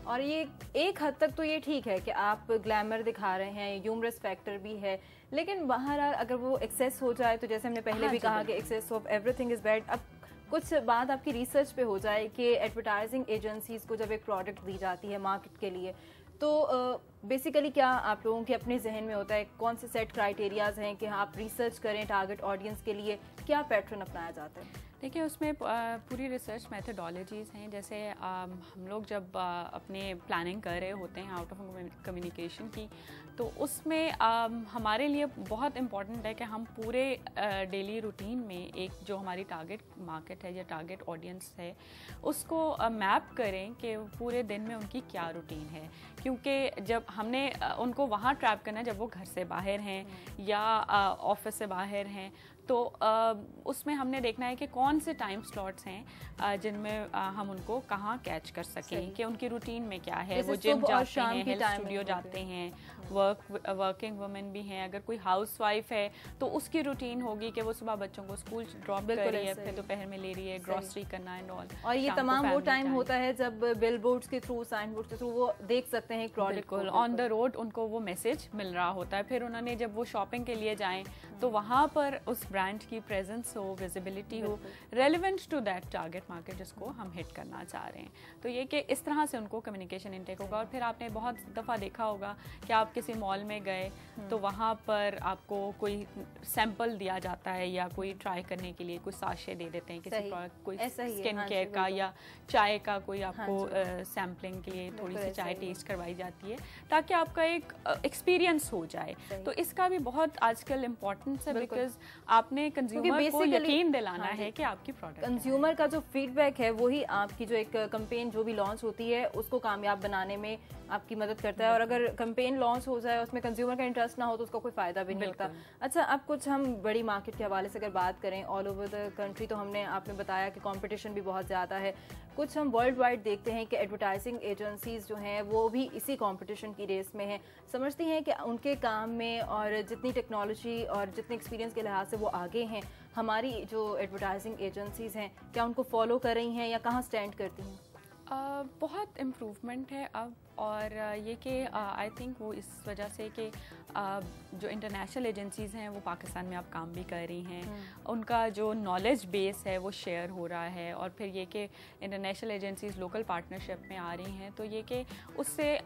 اور یہ ایک حد تک تو یہ ٹھیک ہے کہ آپ گلیمر دکھا رہے ہیں, ہیومرس فیکٹر بھی ہے, لیکن بہرحال اگر وہ ایکسیس ہو جائے تو جیسے ہم نے پہلے بھی کہا کہ access of every thing is bad. اب کچھ بات آپ کی ریسرچ پہ ہو جائے کہ ایڈورٹائزنگ ایجنسیز کو جب ایک پروڈکٹ دی جاتی ہے مارکیٹ کے لیے, تو بیسیکلی کیا آپ لوگوں کے اپنے ذہن میں ہوتا ہے, کون سے سیٹ کرائٹیریاز ہیں کہ آپ ریسرچ کریں ٹارگٹ آڈینس کے لیے, کیا پیٹرن اپنایا جاتا ہے؟ دیکھیے اس میں پوری ریسرچ میتھڈالوجیز ہیں. جیسے ہم لوگ جب اپنے پلاننگ کر رہے ہوتے ہیں آؤٹ آف کمیونیکیشن کی, تو اس میں ہمارے لیے بہت امپورٹنٹ ہے کہ ہم پورے ڈیلی روٹین میں ایک جو ہماری ٹارگٹ مارکیٹ ہے یا ٹارگٹ آڈینس ہے اس کو میپ کریں کہ پورے دن میں ان کی کیا روٹین ہے. کیونکہ جب ہم نے ان کو وہاں ٹریپ کرنا ہے جب وہ گھر سے باہر ہیں یا آفس سے باہر ہیں, تو اس میں ہم نے دیکھنا ہے کہ کون سے ٹائم سلاٹس ہیں جن میں ہم ان کو کہاں کیچ کر سکیں, کہ ان کی روٹین میں کیا ہے. وہ جم جاتے ہیں, ہیلتھ اسٹوڈیو جاتے ہیں, ورکنگ وومن بھی ہیں, اگر کوئی ہاؤس وائف ہے تو اس کی روٹین ہوگی کہ وہ صبح بچوں کو اسکول ڈراپ کر رہی ہے, پھر دوپہر میں لے رہی ہے, گروسری کرنا اینڈ آل. اور یہ تمام وہ ٹائم ہوتا ہے جب بل بورڈز کے تھرو, سائن بورڈ کے تھرو وہ دیکھ سکتے ہیں پروڈکٹ کو آن دا روڈ, ان کو وہ میسج مل رہا ہوتا ہے. پھر انہوں نے جب وہ شاپنگ کے لیے جائیں تو وہاں پر اس برانڈ کی پریزنس ہو, ویزیبلٹی ہو, relevant to that target market جس کو ہم ہٹ کرنا چاہ رہے ہیں. تو یہ کہ اس طرح سے ان کو کمیونیکیشن انٹیک ہوگا. اور پھر آپ نے بہت دفعہ دیکھا ہوگا کہ آپ کسی مال میں گئے تو وہاں پر آپ کو کوئی سیمپل دیا جاتا ہے یا کوئی ٹرائی کرنے کے لیے کوئی ساشے دے دیتے ہیں کسی پروڈکٹ, کوئی اسکن کیئر کا یا چائے کا, کوئی آپ کو سیمپلنگ کے لیے تھوڑی سی چائے ٹیسٹ کروائی جاتی ہے تاکہ آپ کا ایک ایکسپیرینس ہو جائے. تو اس کا بھی بہت آج کل امپورٹنس ہے, بیکاز آپ نے کنزیومر کو یقین دلانا ہے کہ آپ کی پروڈکٹ, کنزیومر کا جو فیڈ بیک ہے وہی آپ کی جو ایک کمپین جو بھی لانچ ہوتی ہے اس کو کامیاب بنانے میں آپ کی مدد کرتا ہے. اور اگر کمپین لانچ ہو جائے اس میں کنزیومر کا انٹرسٹ نہ ہو تو اس کا کوئی فائدہ بھی نہیں ہوتا. اچھا, اب کچھ ہم بڑی مارکیٹ کے حوالے سے اگر بات کریں آل اوور دا کنٹری, تو ہم نے آپ نے بتایا کہ کمپٹیشن بھی بہت زیادہ ہے. کچھ ہم ورلڈ وائڈ دیکھتے ہیں کہ ایڈورٹائزنگ ایجنسیز جو ہیں وہ بھی اسی کمپٹیشن کی ریس میں ہیں. سمجھتی ہیں کہ ان کے کام میں اور جتنی ٹیکنالوجی اور جتنے ایکسپیرینس کے لحاظ سے وہ آگے ہیں, ہماری جو ایڈورٹائزنگ ایجنسیز ہیں کیا ان کو فالو کر رہی ہیں یا کہاں سٹینڈ کرتی ہیں؟ بہت امپروومنٹ ہے اب. اور یہ کہ آئی تھنک وہ اس وجہ سے کہ جو انٹرنیشنل ایجنسیز ہیں وہ پاکستان میں اب کام بھی کر رہی ہیں, ان کا جو نالج بیس ہے وہ شیئر ہو رہا ہے. اور پھر یہ کہ انٹرنیشنل ایجنسیز لوکل پارٹنرشپ میں آ رہی ہیں, تو یہ کہ اس سے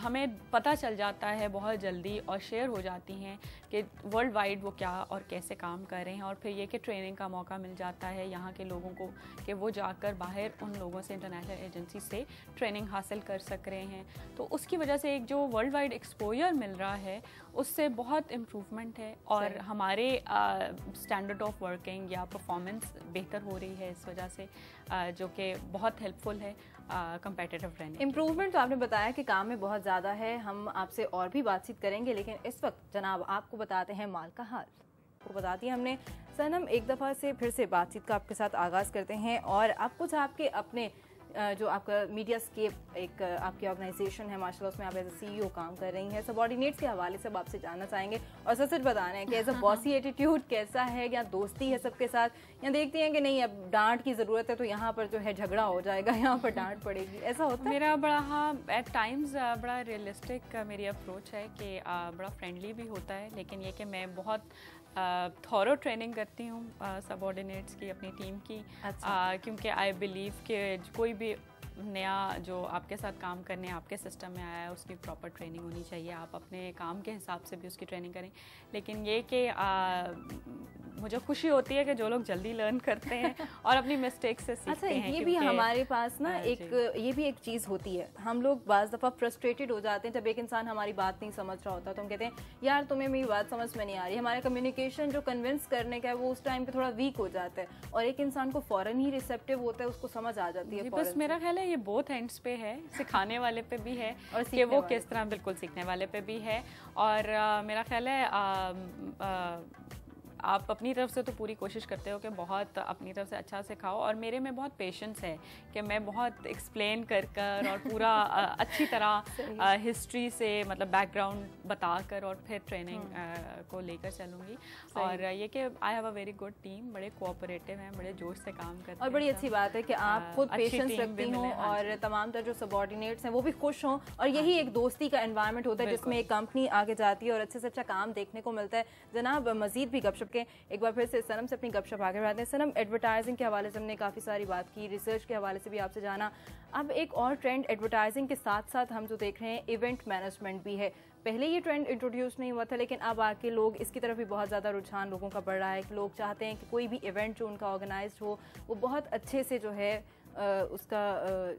ہمیں پتہ چل جاتا ہے بہت جلدی اور شیئر ہو جاتی ہیں کہ ورلڈ وائڈ وہ کیا اور کیسے کام کر رہے ہیں. اور پھر یہ کہ ٹریننگ کا موقع مل جاتا ہے یہاں کے لوگوں کو کہ وہ جا کر باہر ان لوگوں سے, انٹرنیشنل ایجنسی سے ٹریننگ حاصل کر سک رہے ہیں. تو اس کی وجہ سے ایک جو ورلڈ وائڈ ایکسپوجر مل رہا ہے اس سے بہت امپروومنٹ ہے. اور ہمارے اسٹینڈرڈ آف ورکنگ یا پرفارمنس بہتر ہو رہی ہے اس وجہ سے, جو کہ بہت ہیلپ فل ہے کمپیٹیٹیو رہنے. امپروومنٹ تو آپ نے بتایا کہ کام میں بہت زیادہ ہے, ہم آپ سے اور بھی بات چیت کریں گے, لیکن اس وقت جناب آپ کو بتاتے ہیں مال کا حال. کو بتا دیا ہم نے. سنم, ایک دفعہ سے پھر سے بات چیت کا آپ کے ساتھ آغاز کرتے ہیں, اور آپ کچھ آپ کے اپنے جو آپ کا میڈیا اسکیپ ایک آپ کی آرگنائزیشن ہے ماشاء اللہ, اس میں آپ ایز اے سی ای او کام کر رہی ہیں, سب آرڈینیٹس کے حوالے سے آپ سے جاننا چاہیں گے. اور سچ بتانا ہے کہ ایز اے باسی ایٹیٹیوڈ کیسا ہے, یا دوستی ہے سب کے ساتھ, یا دیکھتی ہیں کہ نہیں اب ڈانٹ کی ضرورت ہے تو یہاں پر جو ہے جھگڑا ہو جائے گا, یہاں پر ڈانٹ پڑے گی, ایسا ہوتا ہے؟ میرا بڑا ایٹ ٹائمز بڑا ریئلسٹک میری اپروچ ہے کہ بڑا فرینڈلی بھی ہوتا ہے, لیکن یہ کہ میں بہت تھورو ٹریننگ کرتی ہوں سب آرڈینیٹس کی, اپنی ٹیم کی. کیونکہ آئی بلیو کہ کوئی بھی نیا جو آپ کے ساتھ کام کرنے آپ کے سسٹم میں آیا ہے اس کی پراپر ٹریننگ ہونی چاہیے. آپ اپنے کام کے حساب سے بھی اس کی ٹریننگ کریں, لیکن یہ کہ مجھے خوشی ہوتی ہے کہ جو لوگ جلدی لرن کرتے ہیں اور اپنی مسٹیک سے سیکھتے ہیں. یہ بھی ہمارے پاس نا ایک یہ بھی ایک چیز ہوتی ہے, ہم لوگ بعض دفعہ فرسٹریٹڈ ہو جاتے ہیں جب ایک انسان ہماری بات نہیں سمجھ رہا ہوتا, تو ہم کہتے ہیں یار تمہیں میری بات سمجھ میں نہیں آ رہی. ہمارا کمیونیکیشن جو کنونس کرنے کا ہے وہ اس ٹائم پہ تھوڑا ویک ہو جاتا ہے, اور ایک انسان کو فوراً ہی ریسیپٹیو ہوتا ہے, اس کو سمجھ آ جاتی ہے. بس میرا خیال ہے یہ بوتھ اینڈس پہ ہے, سکھانے والے پہ بھی ہے اور کہ وہ کس طرح, بالکل سیکھنے والے پہ بھی ہے. اور میرا خیال ہے آپ اپنی طرف سے تو پوری کوشش کرتے ہو کہ بہت اپنی طرف سے اچھا سکھاؤ, اور میرے میں بہت پیشنس ہے کہ میں بہت ایکسپلین کر اور پورا اچھی طرح ہسٹری سے مطلب بیک گراؤنڈ بتا کر اور پھر ٹریننگ کو لے کر چلوں گی. اور یہ کہ I have a very good team, بڑے کوآپریٹو ہیں, بڑے جوش سے کام کرتے ہیں, اور بڑی اچھی بات ہے کہ آپ خود پیشنس رکھتی ہوں اور تمام تر جو سبارڈینیٹس ہیں وہ بھی خوش ہوں, اور یہی ایک دوستی کا انوائرمنٹ ہوتا ہے جس میں ایک کمپنی آگے جاتی ہے اور اچھے سے اچھا کام دیکھنے کو ملتا ہے. جناب مزید بھی گپ شپ کے ایک بار پھر سے سنم سے اپنی گپ شپ آگے بڑھاتے ہیں. سنم, ایڈورٹائزنگ کے حوالے سے ہم نے کافی ساری بات کی, ریسرچ کے حوالے سے بھی آپ سے جانا. اب ایک اور ٹرینڈ ایڈورٹائزنگ کے ساتھ ساتھ ہم جو دیکھ رہے ہیں ایونٹ مینجمنٹ بھی ہے. پہلے یہ ٹرینڈ انٹروڈیوس نہیں ہوا تھا, لیکن اب آ کے لوگ اس کی طرف بھی بہت زیادہ رجحان لوگوں کا بڑھ رہا ہے کہ لوگ چاہتے ہیں کہ کوئی بھی ایونٹ جو ان کا آرگنائزڈ ہو وہ بہت اچھے سے جو ہے اس کا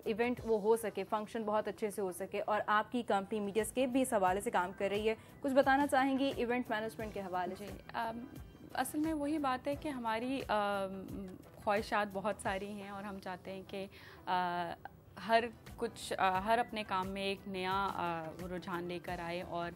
ایونٹ وہ ہو سکے, فنکشن بہت اچھے سے ہو سکے. اور آپ کی کمپنی میڈیا اسکیپ بھی اس حوالے سے کام کر رہی ہے, کچھ بتانا چاہیں گی ایونٹ مینجمنٹ کے حوالے سے؟ اصل میں وہی بات ہے کہ ہماری خواہشات بہت ساری ہیں اور ہم چاہتے ہیں کہ ہر اپنے کام میں ایک نیا رجحان لے کر آئے اور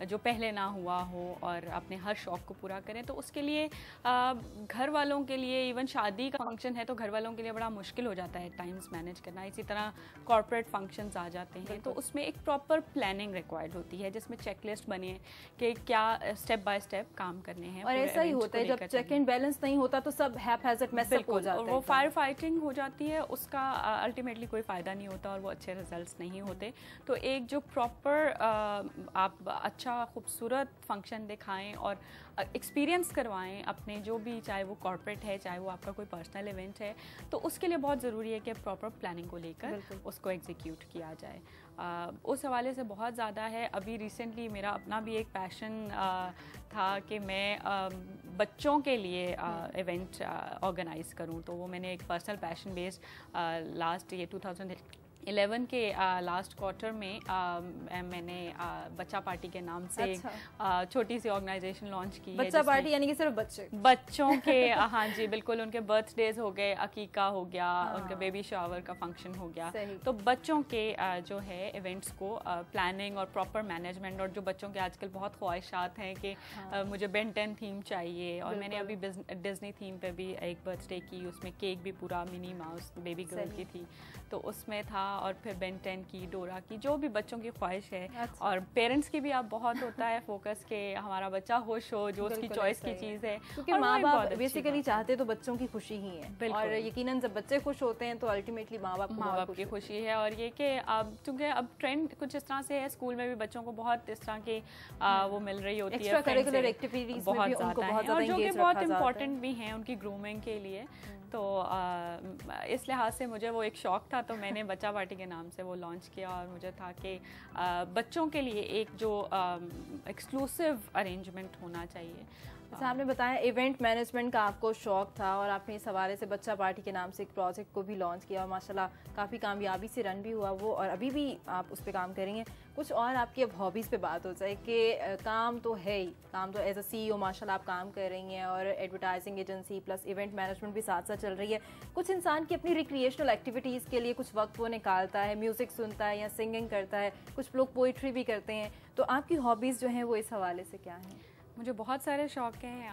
جو پہلے نہ ہوا ہو اور اپنے ہر شوق کو پورا کریں. تو اس کے لیے گھر والوں کے لیے ایون شادی کا فنکشن ہے تو گھر والوں کے لیے بڑا مشکل ہو جاتا ہے ٹائمز مینیج کرنا. اسی طرح کارپوریٹ فنکشنز آ جاتے ہیں تو اس میں ایک پراپر پلاننگ ریکوائرڈ ہوتی ہے جس میں چیک لسٹ بنی ہے کہ کیا اسٹیپ بائی اسٹیپ کام کرنے ہیں. اور ایسا ہی ہوتا ہے جب چیک اینڈ بیلنس نہیں ہوتا تو سب ہیپ ہیزٹ میس اپ ہو جاتا ہے, وہ فائر فائٹنگ ہو جاتی ہے, اس کا الٹیمیٹلی کوئی فائدہ نہیں ہوتا اور وہ اچھے ریزلٹس نہیں ہوتے. تو ایک جو پراپر آپ اچھا خوبصورت فنکشن دکھائیں اور ایکسپیرینس کروائیں اپنے جو بھی, چاہے وہ کارپوریٹ ہے چاہے وہ آپ کا کوئی پرسنل ایونٹ ہے, تو اس کے لیے بہت ضروری ہے کہ پراپر پلاننگ کو لے کر اس کو ایگزیکیوٹ کیا جائے. اس حوالے سے بہت زیادہ ہے. ابھی ریسنٹلی میرا اپنا بھی ایک پیشن تھا کہ میں بچوں کے لیے ایونٹ آرگنائز کروں, تو وہ میں نے ایک پرسنل پیشن بیسڈ لاسٹ یہ 2011 کے لاسٹ کوارٹر میں میں نے بچہ پارٹی کے نام سے چھوٹی سی آرگنائزیشن لانچ کی. بچہ پارٹی یعنی کہ صرف بچوں کے ہاں جی بالکل, ان کے برتھ ڈیز ہو گئے, عقیقہ ہو گیا, ان کے بیبی شاور کا فنکشن ہو گیا. تو بچوں کے جو ہے ایونٹس کو پلاننگ اور پراپر مینجمنٹ, اور جو بچوں کے آج کل بہت خواہشات ہیں کہ مجھے بین 10 تھیم چاہیے, اور میں نے ابھی ڈزنی تھیم پہ بھی ایک برتھ ڈے کی, اس میں کیک بھی پورا منی ماؤس بیبی گرل کی تھی تو اس میں تھا, اور پھر بین 10 کی, ڈورا کی, جو بھی بچوں کی خواہش ہے. اور پیرنٹس کی بھی اب بہت ہوتا ہے فوکس کہ ہمارا بچہ خوش ہو, جو اس کی چوائس کی چیز ہے, کیونکہ ماں باپ بیسیکلی چاہتے تو بچوں کی خوشی ہی ہے, اور یقیناً جب بچے خوش ہوتے ہیں تو الٹیمیٹلی ماں باپ کی خوشی ہے. اور یہ کہ اب چونکہ اب ٹرینڈ کچھ اس طرح سے ہے, اسکول میں بھی بچوں کو بہت اس طرح کی وہ مل رہی ہوتی ہے, بہت زیادہ ہیں, اور جو کہ بہت امپورٹنٹ بھی ہیں ان کی گرومنگ کے لیے. تو اس لحاظ سے مجھے وہ ایک شوق تھا, تو میں نے بچہ پارٹی کے نام سے وہ لانچ کیا, اور مجھے تھا کہ بچوں کے لیے ایک جو ایکسکلوسیو ارینجمنٹ ہونا چاہیے. جیسے آپ نے بتایا ایونٹ مینجمنٹ کا آپ کو شوق تھا, اور آپ نے اس حوالے سے بچہ پارٹی کے نام سے ایک پروجیکٹ کو بھی لانچ کیا, اور ماشاءاللہ کافی کامیابی سے رن بھی ہوا وہ, اور ابھی بھی آپ اس پہ کام کریں گے. کچھ اور آپ کی اب ہابیز پہ بات ہو جائے کہ کام تو ہے ہی, کام تو ایز اے CEO ماشاءاللہ آپ کام کر رہی ہیں, اور advertising agency plus event management بھی ساتھ ساتھ چل رہی ہے. کچھ انسان کی اپنی ریکریشنل ایکٹیویٹیز کے لیے کچھ وقت وہ نکالتا ہے, میوزک سنتا ہے یا سنگنگ کرتا ہے, کچھ لوگ پوئٹری بھی کرتے ہیں. تو آپ کی ہابیز جو ہیں وہ اس حوالے سے کیا ہیں؟ مجھے بہت سارے شوق ہیں.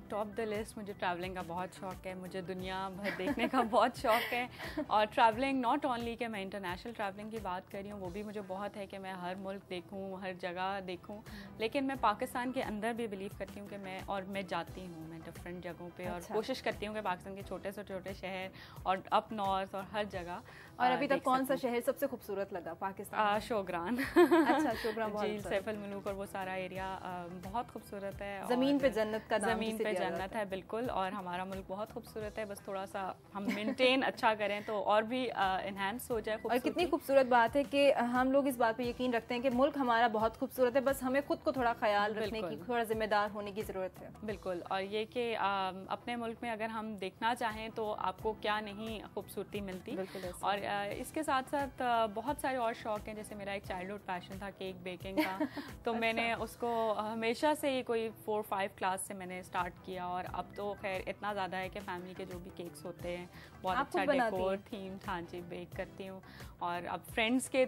ٹاپ دا لسٹ مجھے ٹریولنگ کا بہت شوق ہے, مجھے دنیا بھر دیکھنے کا بہت شوق ہے. اور ٹریولنگ ناٹ اونلی کہ میں انٹرنیشنل ٹریولنگ کی بات کر رہی ہوں, وہ بھی مجھے بہت ہے کہ میں ہر ملک دیکھوں, ہر جگہ دیکھوں. لیکن میں پاکستان کے اندر بھی بلیو کرتی ہوں کہ میں جاتی ہوں میں ڈفرینٹ جگہوں پہ, اور کوشش کرتی ہوں کہ پاکستان کے چھوٹے سے چھوٹے شہر اور اپ نارتھ اور ہر جگہ. اور ابھی تک کون سا شہر سب سے خوبصورت لگا پاکستان؟ شوگران. اچھا, شوگران جی, سیف الملوک, اور وہ سارا ایریا بہت خوبصورت ہے. زمین پہ جنت کا نام, زمین پہ جنت ہے بالکل. اور ہمارا ملک بہت خوبصورت ہے, بس تھوڑا سا ہم مینٹین اچھا کریں تو اور بھی انہینس ہو جائے. اور کتنی خوبصورت بات ہے کہ ہم لوگ اس بات پہ یقین رکھتے ہیں کہ ملک ہمارا بہت خوبصورت ہے, بس ہمیں خود کو تھوڑا خیال رکھنے کی, تھوڑا ذمہ دار ہونے کی ضرورت ہے. بالکل. اور یہ کہ اپنے ملک میں اگر ہم دیکھنا چاہیں تو آپ کو کیا نہیں خوبصورتی ملتی. اور اس کے ساتھ ساتھ بہت سارے اور شوق ہیں, جیسے میرا ایک چائلڈہڈ پیشن تھا کیک بیکنگ کا, تو میں نے اس کو ہمیشہ سے ہی کوئی 4-5 کلاس سے میں نے اسٹارٹ کیا, اور اب تو خیر اتنا زیادہ ہے کہ فیملی کے جو بھی کیکس ہوتے ہیں بہت اچھا ڈیکور تھیم, ہاں جی, بیک کرتی ہوں. اور اب فرینڈس کے